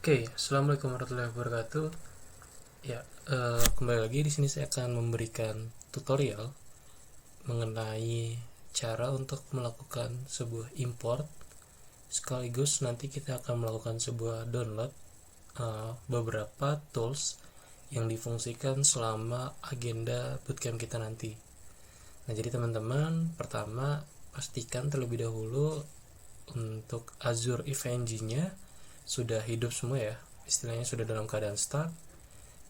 Oke, assalamualaikum warahmatullahi wabarakatuh. Ya, kembali lagi di sini saya akan memberikan tutorial mengenai cara untuk melakukan sebuah import, sekaligus nanti kita akan melakukan sebuah download beberapa tools yang difungsikan selama agenda bootcamp kita nanti. Nah, jadi teman-teman, pertama pastikan terlebih dahulu untuk Azure FNG-nya sudah hidup semua ya, istilahnya sudah dalam keadaan start.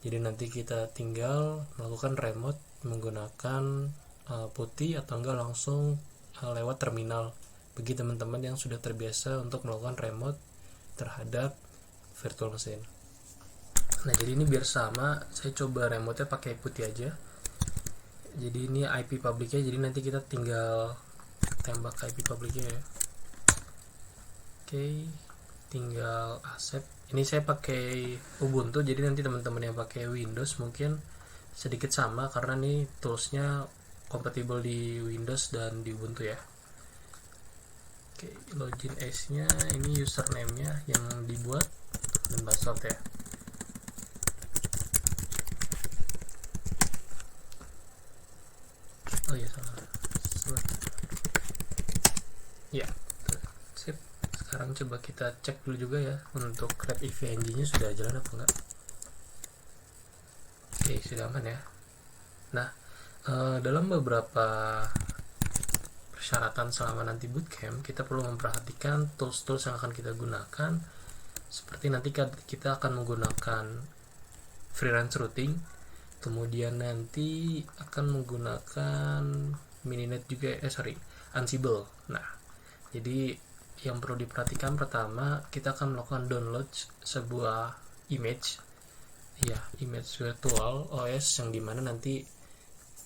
Jadi nanti kita tinggal melakukan remote menggunakan putih atau enggak langsung lewat terminal bagi teman-teman yang sudah terbiasa untuk melakukan remote terhadap virtual machine. Nah, jadi ini biar sama, saya coba remote-nya pakai putih aja. Jadi ini IP public-nya, jadi nanti kita tinggal tembak IP public-nya ya. Oke, tinggal accept. Ini saya pakai Ubuntu, jadi nanti teman-teman yang pakai Windows mungkin sedikit sama karena nih toolsnya kompatibel di Windows dan di Ubuntu ya. Oke, login as-nya ini username-nya yang dibuat dan password ya. Oh iya, salah. Ya, sip. Sekarang coba kita cek dulu juga ya untuk Red FNG-nya sudah jalan apa enggak. Oke, sudah aman ya. Nah, dalam beberapa persyaratan selama nanti bootcamp, kita perlu memperhatikan tools-tools yang akan kita gunakan. Seperti nanti kita akan menggunakan freelance routing, kemudian nanti akan menggunakan Mininet juga, Ansible. Nah, jadi yang perlu diperhatikan pertama, kita akan melakukan download sebuah image virtual OS yang dimana nanti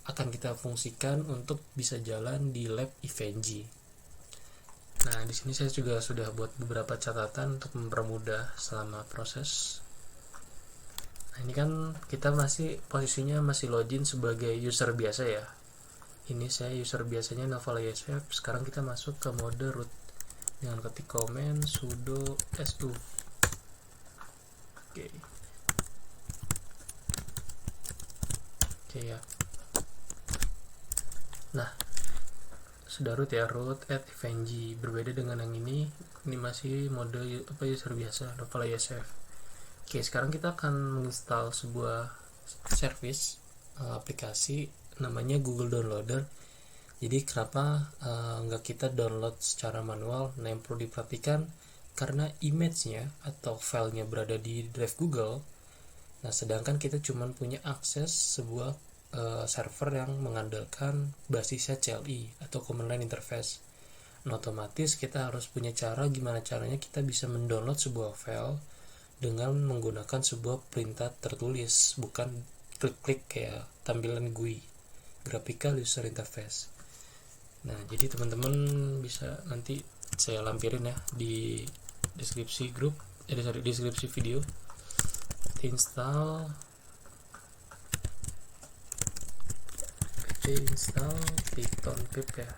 akan kita fungsikan untuk bisa jalan di lab FNG. Nah, di sini saya juga sudah buat beberapa catatan untuk mempermudah selama proses. Nah, ini kan kita posisinya masih login sebagai user biasa ya. Ini saya user biasanya Noval ISF. Sekarang kita masuk ke mode root dengan ketik command sudo su. Oke ya. Nah, sudah root ya, root at FNG. Berbeda dengan yang ini masih mode user biasa Noval ISF. Oke, sekarang kita akan menginstal sebuah service aplikasi namanya Google Downloader. Jadi kenapa nggak kita download secara manual? Nah, yang perlu diperhatikan karena image-nya atau filenya berada di drive Google. Nah, sedangkan kita cuma punya akses sebuah server yang mengandalkan basisnya CLI atau Command Line Interface. Nah, otomatis kita harus punya cara gimana caranya kita bisa mendownload sebuah file dengan menggunakan sebuah perintah tertulis, bukan klik-klik kayak tampilan GUI, Graphical User Interface. Nah, jadi teman-teman bisa nanti saya lampirin ya di deskripsi deskripsi video. Install Python pip ya.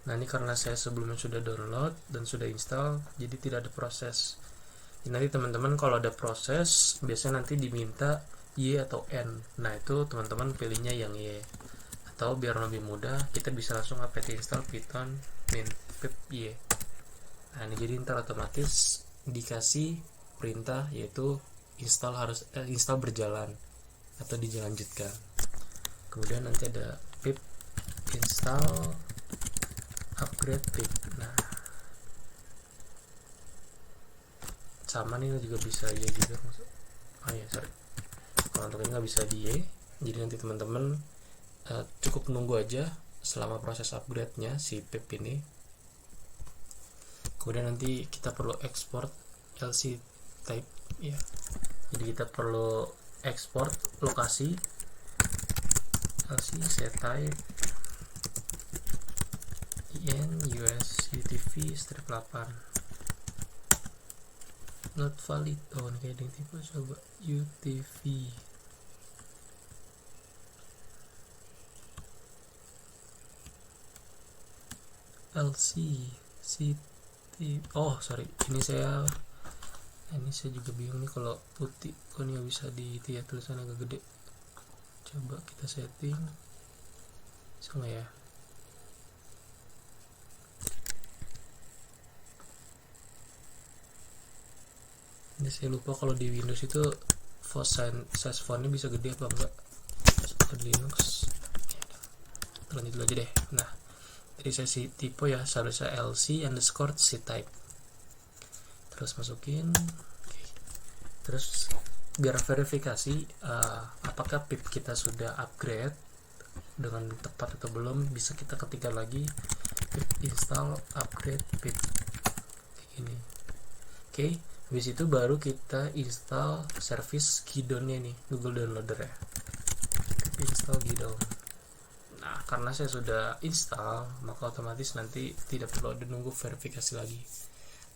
Nah, ini karena saya sebelumnya sudah download dan sudah install, jadi tidak ada proses. Jadi nanti teman-teman kalau ada proses, biasanya nanti diminta Y atau N. Nah, itu teman-teman pilihnya yang Y. Atau biar lebih mudah, kita bisa langsung apt install python min pip y. Nah, ini jadi ntar otomatis dikasih perintah yaitu install berjalan atau dilanjutkan. Kemudian nanti ada pip install upgrade pip. Nah, sama nih juga bisa Y juga. Kalau untuk ini nggak bisa di Y, jadi nanti teman-teman cukup menunggu aja selama proses upgrade-nya si pip ini. Kemudian nanti kita perlu export LC type ya. Jadi kita perlu export lokasi LC set type in US UTV strip 8 not valid. Oh, ini kayak yang tipe, coba UTV LC CT. Oh, sorry, ini saya Nah, ini saya juga bingung nih kalau putih kok ini nggak bisa di itu ya, tulisan agak gede. Coba kita setting, bisa nggak ya? Ini saya lupa kalau di Windows itu size fontnya bisa gede apa enggak. Di Linux lanjut dulu aja deh. Nah, dari saya tipe ya, seharusnya LC_C_type, terus masukin. Terus biar verifikasi apakah pip kita sudah upgrade dengan tepat atau belum, bisa kita ketikkan lagi pip install upgrade pip kayak gini. Oke, habis itu baru kita install service Gidon-nya nih, Google Downloader ya. Pip install Gidon. Nah, karena saya sudah install, maka otomatis nanti tidak perlu ada nunggu verifikasi lagi.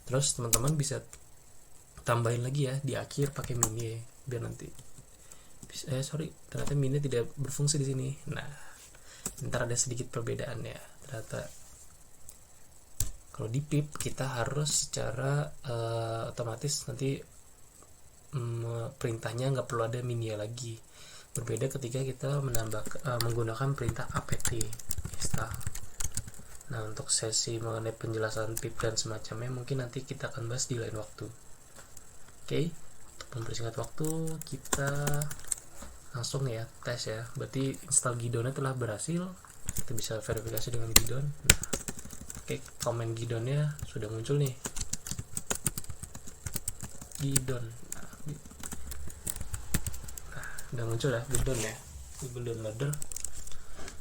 Terus teman-teman bisa tambahin lagi ya di akhir pakai mini ya, biar nanti ternyata mini tidak berfungsi di sini. Nah, ntar ada sedikit perbedaan ya. Ternyata kalau di pip kita harus secara otomatis nanti perintahnya nggak perlu ada mini lagi. Berbeda ketika kita menggunakan perintah apt install. Nah, untuk sesi mengenai penjelasan pip dan semacamnya mungkin nanti kita akan bahas di lain waktu. Oke, untuk mempersingkat waktu kita langsung ya tes ya. Berarti install Gidonnya telah berhasil. Kita bisa verifikasi dengan Gidon. Nah, oke, komen Gidonnya sudah muncul nih. Gidon. Nah, udah muncul ya Gidon ya, Google Downloader.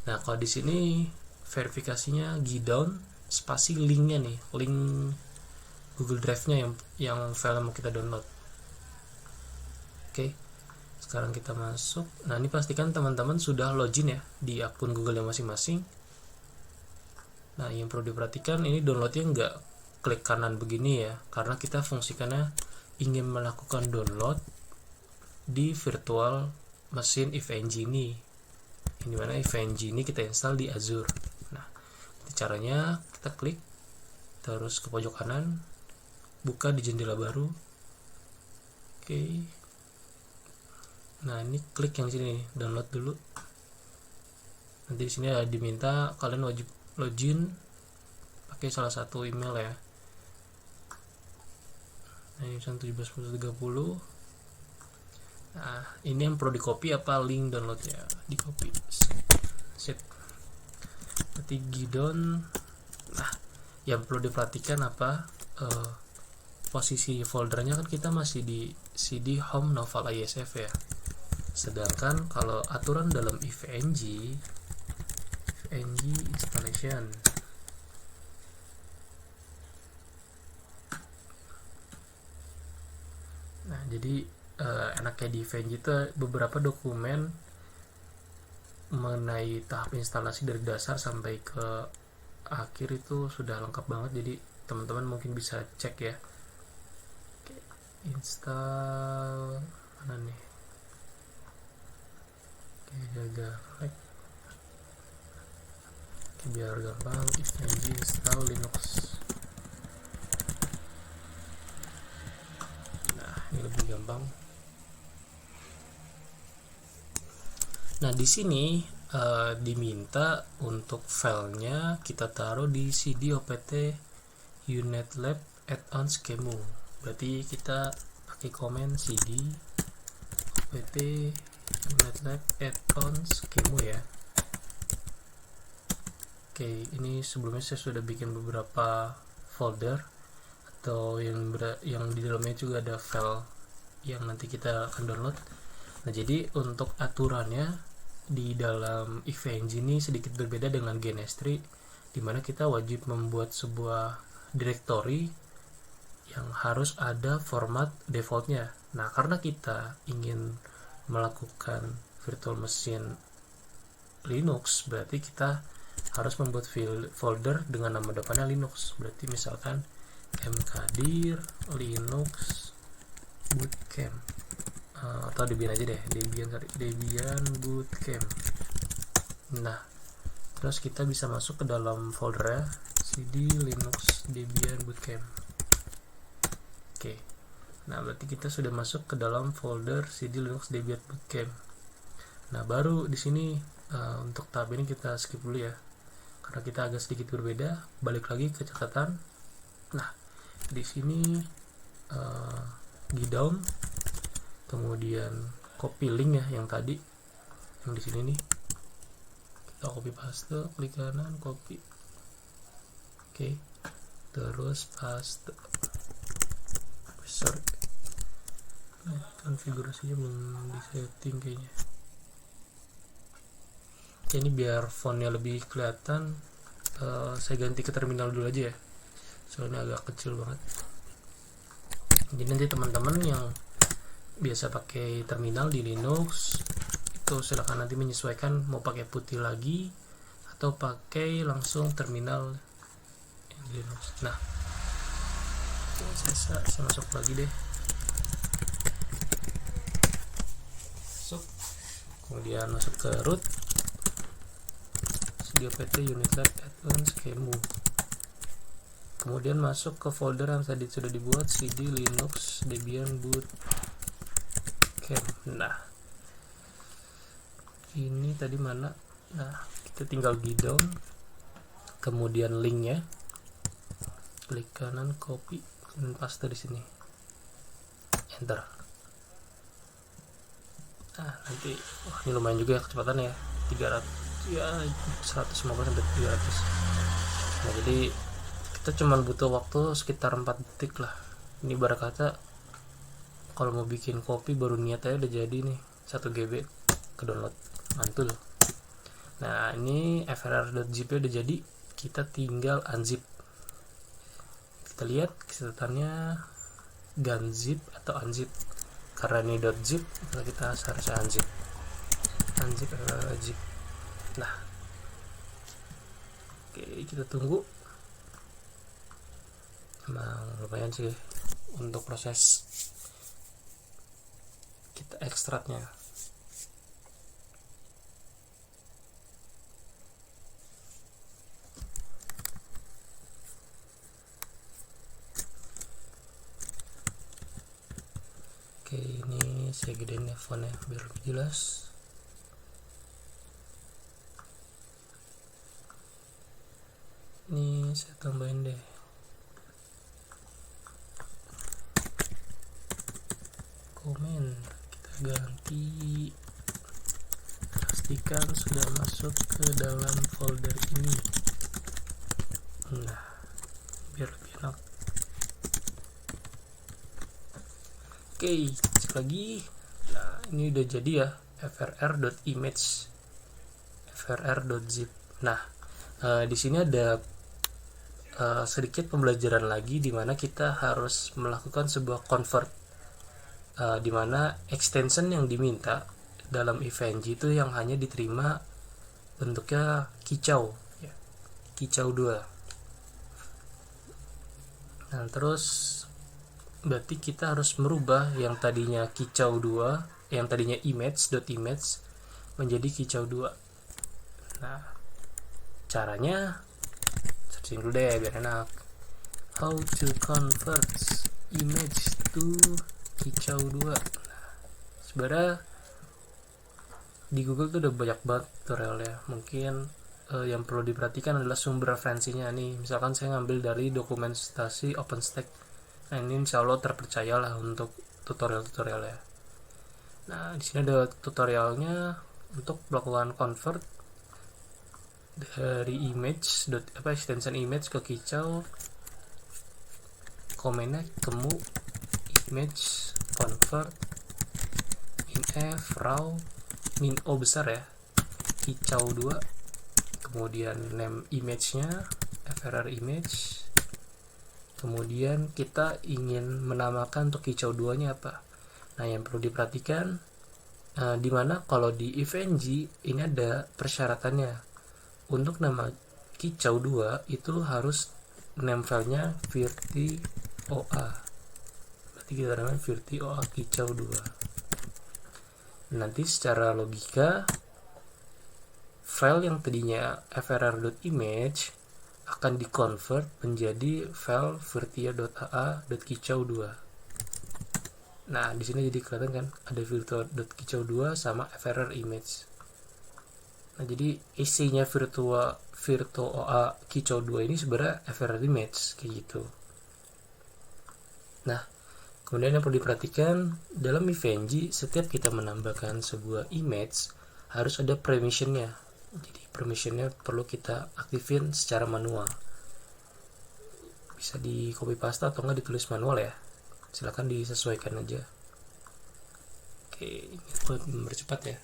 Nah, kalau di sini verifikasinya Gidon spasi linknya nih, link Google Drive-nya yang file mau kita download. Oke, sekarang kita masuk. Nah, ini pastikan teman-teman sudah login ya di akun Google yang masing-masing. Nah, yang perlu diperhatikan ini downloadnya nggak klik kanan begini ya, karena kita fungsikannya ingin melakukan download di virtual mesin EVE-NG ini. Ini mana EVE-NG ini kita install di Azure. Nah, caranya kita klik terus ke pojok kanan, buka di jendela baru. Oke. Nah, ini klik yang sini, download dulu. Nanti di sini ada diminta kalian wajib login pakai salah satu email ya. Nah, ini 17.30. Nah, ini yang perlu di copy apa link downloadnya? Di copy. Sip. Berarti Gidon. Nah, yang perlu diperhatikan apa? Posisi foldernya kan kita masih di CD home novel ISF ya. Sedangkan kalau aturan dalam EVE-NG installation, nah jadi enaknya di EVE-NG itu beberapa dokumen mengenai tahap instalasi dari dasar sampai ke akhir itu sudah lengkap banget, jadi teman-teman mungkin bisa cek ya. Oke, install mana nih? Jaga like. Oke, biar gampang, EVE-NG install Linux. Nah, ini lebih gampang. Nah, di sini diminta untuk filenya kita taruh di CD opt UNetLab add-on schemu. Berarti kita pakai komen CD opt UNetLab add-on schemu ya. Oke, ini sebelumnya saya sudah bikin beberapa folder atau yang di dalamnya juga ada file yang nanti kita akan download. Nah, jadi untuk aturannya di dalam EVE-NG ini sedikit berbeda dengan GNS3, di mana kita wajib membuat sebuah directory yang harus ada format defaultnya. Nah, karena kita ingin melakukan virtual machine Linux, berarti kita harus membuat folder dengan nama depannya Linux. Berarti misalkan mkdir Linux bootcamp, atau Debian aja deh, Debian bootcamp. Nah, terus kita bisa masuk ke dalam foldernya cd Linux Debian bootcamp. Oke, Nah, berarti kita sudah masuk ke dalam folder CD Linux Debian Bootcamp. Nah, baru di sini untuk tab ini kita skip dulu ya, karena kita agak sedikit berbeda. Balik lagi ke catatan. Nah, di sini di down, kemudian copy link ya, yang tadi, yang di sini nih, kita copy paste, klik kanan, copy, oke, terus paste. Sorry, konfigurasinya belum di setting kayaknya. Oke, ini biar fontnya lebih kelihatan, saya ganti ke terminal dulu aja ya, soalnya agak kecil banget. Jadi nanti teman-teman yang biasa pakai terminal di Linux itu silahkan nanti menyesuaikan mau pakai putih lagi atau pakai langsung terminal di Linux. Nah, saya masuk lagi deh, kemudian masuk ke root, cd-apt unit lab add-ons kemu, kemudian masuk ke folder yang tadi sudah dibuat, CD Linux Debian Bootcamp. Nah, ini tadi mana? Nah, kita tinggal down, kemudian linknya, klik kanan, copy dan paste di sini, enter. Nah, nanti ini lumayan juga ya kecepatannya ya, 300 ya, 100 semoga sampai 300. Nah, jadi kita cuma butuh waktu sekitar 4 detik lah. Ini ibarat kata kalau mau bikin kopi baru niat aja udah jadi nih, 1 GB ke download, mantul. Nah, ini frr.zip udah jadi, kita tinggal unzip. Kita lihat catatannya gunzip atau unzip, karena ini .zip kita harusnya unzip, zip. Nah, oke, kita tunggu. Emang lumayan sih untuk proses kita ekstraknya. Oke, ini saya gedein ya fontnya biar lebih jelas. Ini saya tambahin deh. Komen kita ganti, pastikan sudah masuk ke dalam folder ini. Nah, biar lebih enak. Oke, cek lagi. Nah, ini udah jadi ya, frr.image, frr.zip. Nah, di sini ada sedikit pembelajaran lagi di mana kita harus melakukan sebuah convert, di mana extension yang diminta dalam InfNG itu yang hanya diterima bentuknya kicau ya, kicau 2. Nah, terus berarti kita harus merubah yang tadinya kicau 2, yang tadinya image menjadi kicau 2. Nah, caranya searching dulu deh biar enak. How to convert image to kicau 2. Nah, sebenarnya di Google tuh udah banyak banget tutorialnya. Mungkin yang perlu diperhatikan adalah sumber referensinya nih. Misalkan saya ngambil dari dokumentasi OpenStack. Nah, ini insya Allah terpercaya lah untuk tutorial-tutorialnya. Nah, di sini ada tutorialnya untuk melakukan convert dari extension image ke kicau. Komennya kemu image convert minf raw min o besar ya, kicau 2, kemudian name image-nya frr image, kemudian kita ingin menamakan untuk kicau 2 nya apa. Nah, yang perlu diperhatikan dimana kalau di InfNG ini ada persyaratannya. Untuk nama kicau 2 itu harus name filenya virti.oa, berarti kita namakan virti.oa kicau 2. Nanti secara logika file yang tadinya frr.image akan dikonvert menjadi file virtia.aa.kicau 2. Nah, di sini jadi kelihatan kan ada virtual.kicau2 sama FRR image. Nah, jadi isinya virtual kicau 2 ini sebenarnya FRR image kayak gitu. Nah, kemudian yang perlu diperhatikan dalam Evengi, setiap kita menambahkan sebuah image harus ada permissionnya. Jadi permissionnya perlu kita aktifin secara manual. Bisa di copy paste atau enggak ditulis manual ya. Silahkan disesuaikan aja. Oke, ini buat mempercepat ya.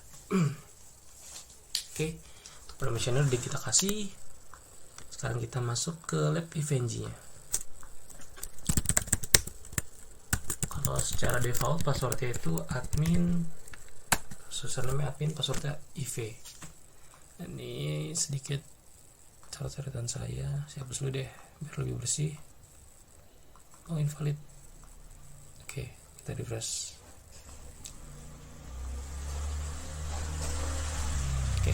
Oke, permissionnya udah kita kasih. Sekarang kita masuk ke lab Evengi-nya. Kalau secara default passwordnya itu admin, username admin, passwordnya IV. Ini sedikit coret-coretan saya hapus dulu deh biar lebih bersih. Oh, invalid. Oke, kita refresh. Oke,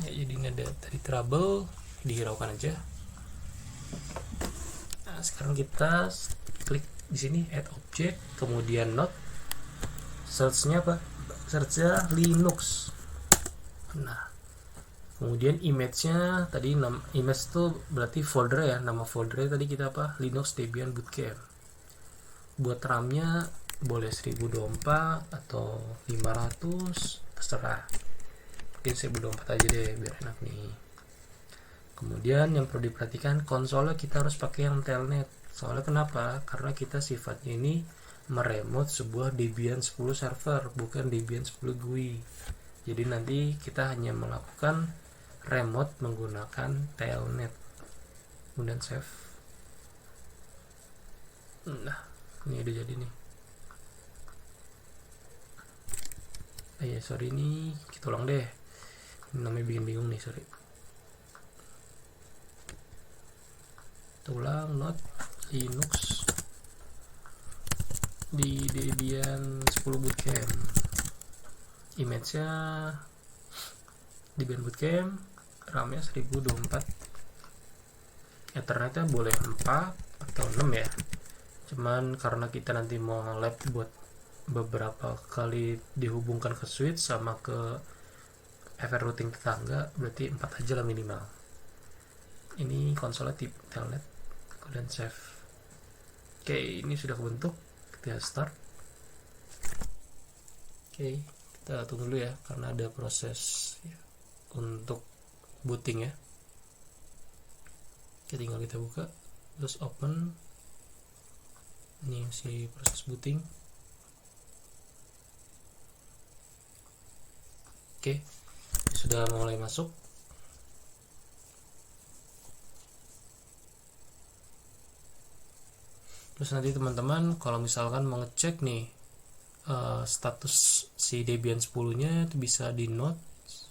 ya jadi ini ada tadi trouble, dihiraukan aja. Nah, sekarang kita klik di sini add object, kemudian node, search-nya apa? Search-nya Linux. Nah, kemudian image-nya tadi image itu berarti folder ya, nama foldernya tadi kita apa? Linux Debian Bootcamp. Buat RAM-nya boleh 1024 atau 500, terserah. Mungkin 1024 aja deh biar enak nih. Kemudian yang perlu diperhatikan, konsolnya kita harus pakai yang telnet. Soalnya kenapa? Karena kita sifatnya ini meremote sebuah Debian 10 server, bukan Debian 10 GUI. Jadi nanti kita hanya melakukan remote menggunakan telnet. Kemudian save. Nah, ini udah jadi nih. Sorry nih, kita ulang deh. Ini namanya bikin bingung nih, sorry. Kita ulang, not Linux di Debian 10 Bootcamp. Image-nya Debian Bootcamp, RAM-nya 1024. Ethernet-nya boleh 4 atau 6 ya. Cuman karena kita nanti mau lab buat beberapa kali dihubungkan ke switch sama ke FR routing tetangga, berarti 4 aja lah minimal. Ini konsolnya tip telnet, kemudian save. Oke, ini sudah kebentuk. Kita start. Oke, kita tunggu dulu ya karena ada proses ya, untuk booting ya. Oke, tinggal kita buka terus open. Ini si proses booting. Oke, sudah mulai masuk. Terus nanti teman-teman kalau misalkan mau ngecek nih status si Debian 10 nya itu bisa di notes.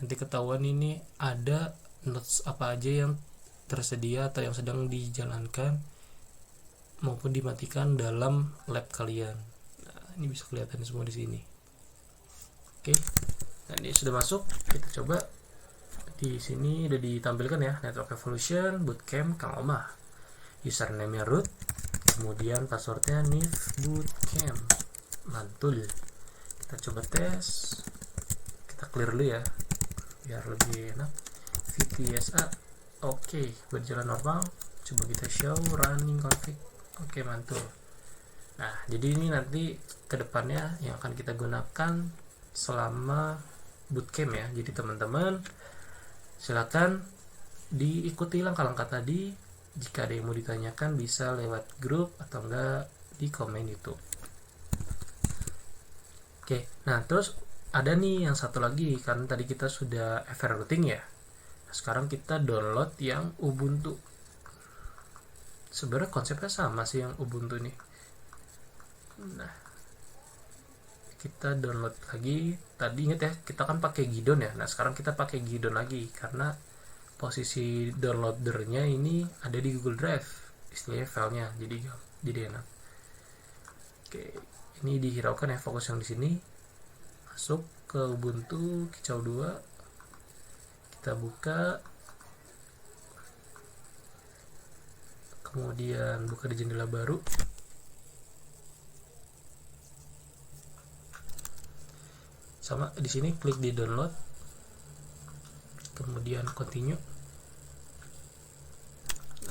Nanti ketahuan ini ada notes apa aja yang tersedia atau yang sedang dijalankan maupun dimatikan dalam lab kalian. Nah, ini bisa kelihatan semua di sini. Oke. Nah, ini sudah masuk. Kita coba. Di sini udah ditampilkan ya, Network Evolution, Bootcamp, Kang Omah. Username-nya root, kemudian passwordnya nif bootcamp. Mantul. Kita coba tes. Kita clear dulu ya, biar lebih enak. VTSA. Oke, berjalan normal. Coba kita show running config. Oke, mantul. Nah, jadi ini nanti kedepannya yang akan kita gunakan selama bootcamp ya. Jadi teman-teman silakan diikuti langkah-langkah tadi. Jika ada yang mau ditanyakan bisa lewat grup atau enggak di komen YouTube. Oke, nah terus ada nih yang satu lagi, karena tadi kita sudah FR routing ya. Nah, sekarang kita download yang Ubuntu. Sebenarnya konsepnya sama sih yang Ubuntu nih. Nah, kita download lagi. Tadi ingat ya, kita kan pakai Gidon ya. Nah, sekarang kita pakai Gidon lagi karena posisi downloadernya ini ada di Google Drive, istilahnya filenya, jadi enak. Oke, ini dihiraukan ya fokus yang di sini. Masuk ke Ubuntu Kicau 2, kita buka, kemudian buka di jendela baru. sama di sini klik di download, kemudian continue.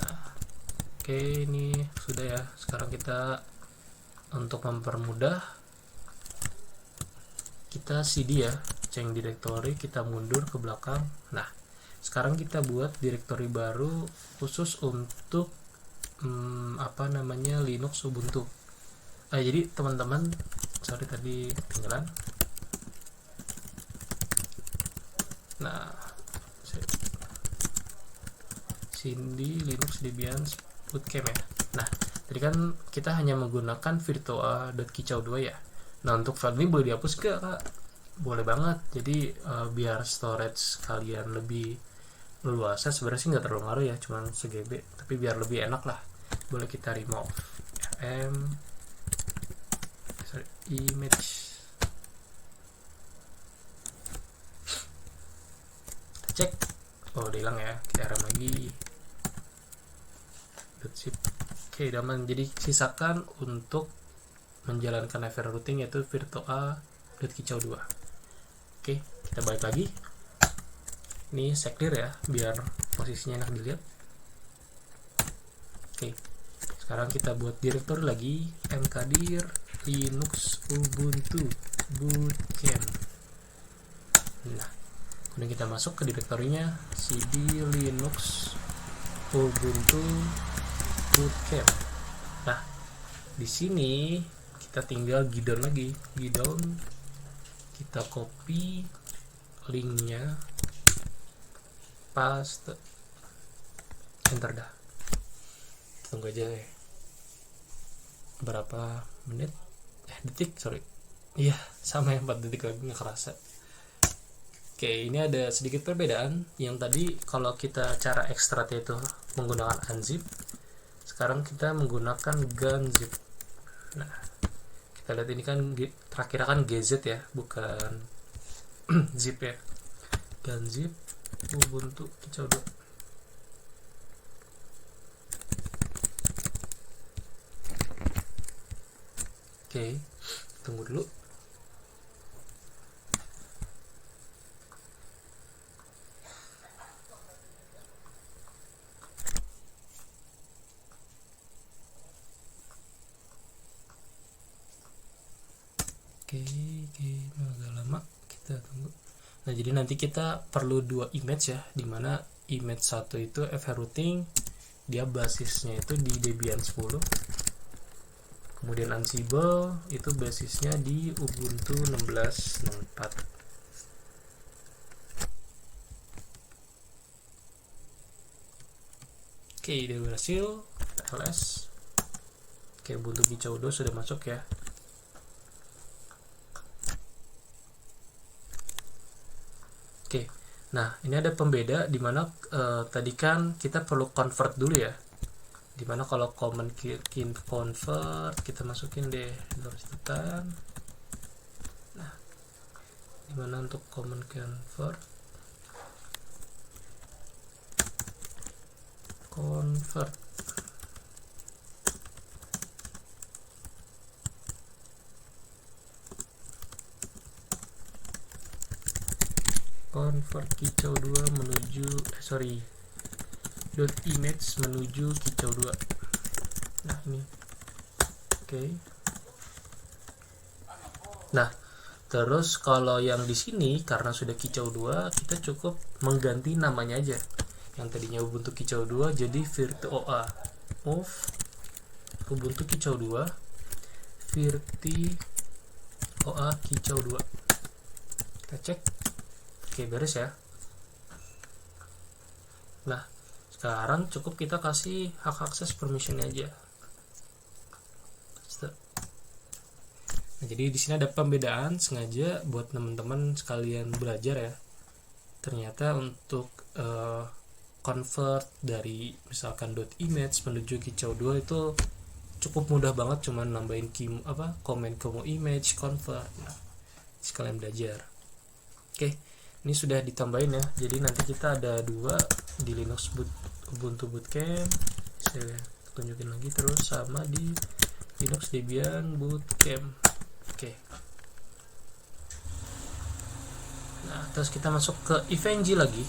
Nah, oke, ini sudah ya. Sekarang kita untuk mempermudah, kita CD ya, change directory, kita mundur ke belakang. Nah, sekarang kita buat directory baru khusus untuk Linux Ubuntu. Jadi teman-teman, sorry tadi ketinggalan. Nah, CD Linux Debian Bootcamp ya. Nah, tadi kan kita hanya menggunakan virtua.kicau2 ya. Nah, untuk file ini boleh dihapus gak, Kak? Boleh banget. Jadi biar storage kalian lebih leluasa, sebenarnya sih nggak terlalu ngaruh ya, cuman se-GB, tapi biar lebih enak lah, boleh kita remove image. Cek, oh udah hilang ya, kita rem lagi. Zip. Oke, daman. Jadi sisakan untuk menjalankan event routing yaitu virtua.kicau2. Oke, kita balik lagi. Ini saya clear ya, biar posisinya enak dilihat. Oke, sekarang kita buat directory lagi, mkdir Linux Ubuntu Bootcamp. Nah, kemudian kita masuk ke direktorinya cd Linux Ubuntu Bootcamp. Nah, di sini kita tinggal gidon lagi, kita copy linknya, paste, enter dah. Tunggu aja ya, berapa menit, detik, sorry, iya sama ya, 4 detik lagi, nggak kerasa. Oke, ini ada sedikit perbedaan. Yang tadi kalau kita cara ekstrak itu menggunakan unzip, sekarang kita menggunakan gunzip. Nah, kita lihat ini kan terakhir kan gz ya, bukan zip ya. Gunzip Ubuntu Kicau 2. Oke, tunggu dulu. Oke, agak lama, kita tunggu. Nah, jadi nanti kita perlu 2 image ya, dimana image satu itu FH routing, dia basisnya itu di Debian 10. Kemudian Ansible itu basisnya di Ubuntu 16.04. Oke, udah berhasil. ls. Oke, Ubuntu Kicau 2 sudah masuk ya. Oke, nah ini ada pembeda dimana tadi kan kita perlu convert dulu ya. Dimana kalau command convert, kita masukin deh $. Nah, dimana untuk command convert, convert kicau 2 menuju .image menuju kicau 2. Nah, ini. Oke. Nah, terus kalau yang di sini karena sudah kicau 2, kita cukup mengganti namanya aja. Yang tadinya Ubuntu Kicau 2 jadi virtua of Ubuntu Kicau 2 virtua Kicau 2. Kita cek. Oke, beres ya. Nah, sekarang cukup kita kasih hak akses permission aja. Nah, jadi di sini ada pembedaan sengaja buat teman-teman sekalian belajar ya. Ternyata untuk convert dari misalkan .image menuju kicau 2 itu cukup mudah banget, cuman nambahin comment image convert. Nah, sekalian belajar. Oke, ini sudah ditambahin ya. Jadi nanti kita ada 2 di Linux Ubuntu Bootcamp, saya tunjukin lagi, terus sama di Linux Debian Bootcamp. Oke. Nah, terus kita masuk ke Evengy lagi.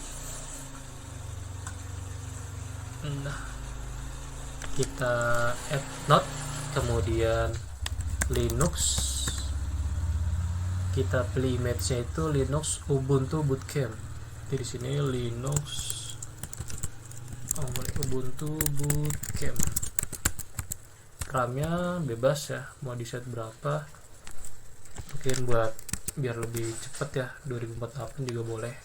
Nah, kita add node, kemudian Linux, kita pilih image-nya itu Linux Ubuntu Bootcamp. Jadi di sini Linux Ubuntu Bootcamp. RAM-nya bebas ya, mau di set berapa. Mungkin buat biar lebih cepet ya, 2048 juga boleh.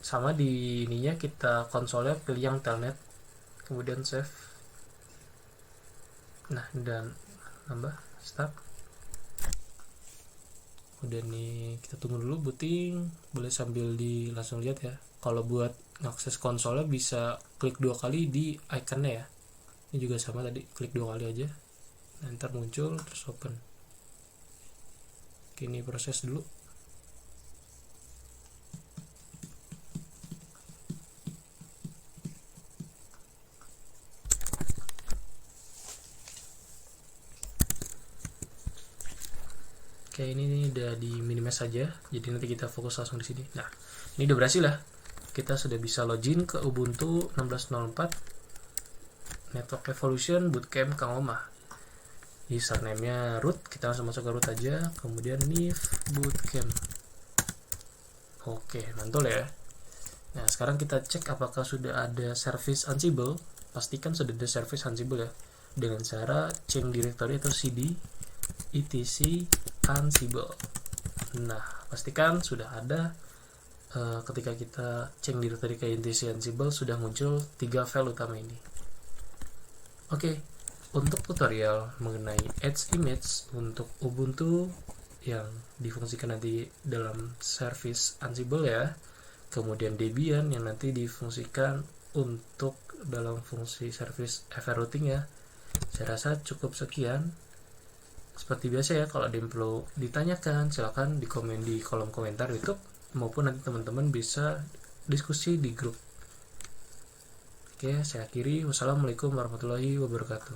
Sama di ininya kita konsolnya pilih yang telnet, kemudian save. Nah, dan nambah start. Udah nih, kita tunggu dulu booting. Boleh sambil langsung lihat ya. Kalau buat akses konsolnya bisa klik 2 kali di iconnya ya. Ini juga sama tadi, klik 2 kali aja. Nah, ntar muncul terus open. Oke, ini proses dulu. Oke, ini udah di minimize saja, jadi nanti kita fokus langsung di sini. Nah, ini udah berhasil ya. Kita sudah bisa login ke Ubuntu 16.04 Network Evolution Bootcamp Kang Oma. Username-nya root, kita langsung masuk ke root aja, kemudian nif bootcamp. Oke, mantul ya. Nah, sekarang kita cek apakah sudah ada service Ansible. Pastikan sudah ada service Ansible ya, dengan cara change directory atau cd etc Ansible. Nah, pastikan sudah ada. Ketika kita change directory ke etc Ansible, sudah muncul 3 file utama ini. Oke, untuk tutorial mengenai add image untuk Ubuntu yang difungsikan nanti dalam service Ansible ya, kemudian Debian yang nanti difungsikan untuk dalam fungsi service FR routing ya. Saya rasa cukup sekian. Seperti biasa ya, kalau ada yang perlu ditanyakan silahkan di komen di kolom komentar YouTube, maupun nanti teman-teman bisa diskusi di grup. Oke, saya akhiri. Wassalamualaikum warahmatullahi wabarakatuh.